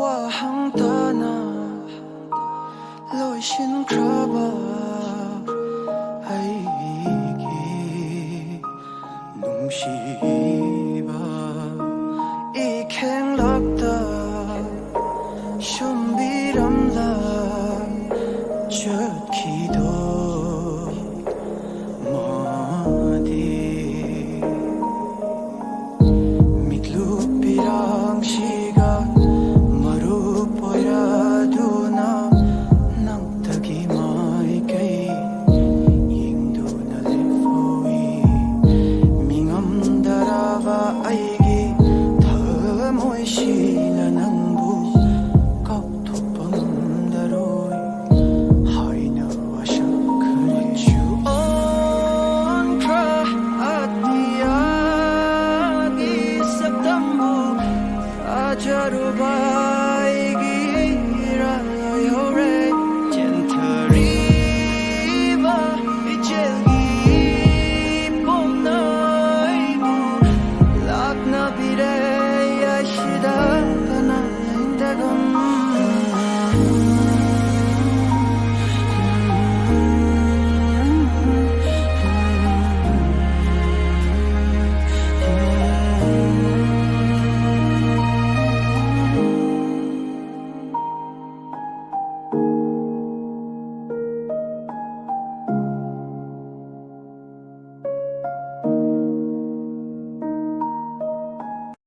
wahangtana loishinkraba aigi nungsiba ikenglakta shumbiramla chutkido madi mitlupirang shiga marupoyaduna nangtagi maikay yingduna lefoi mingamdaraba aigi thamoishina nangbu kauthopangamdaroi haina washakare chu on kra atiyagi sabdambu ajaruba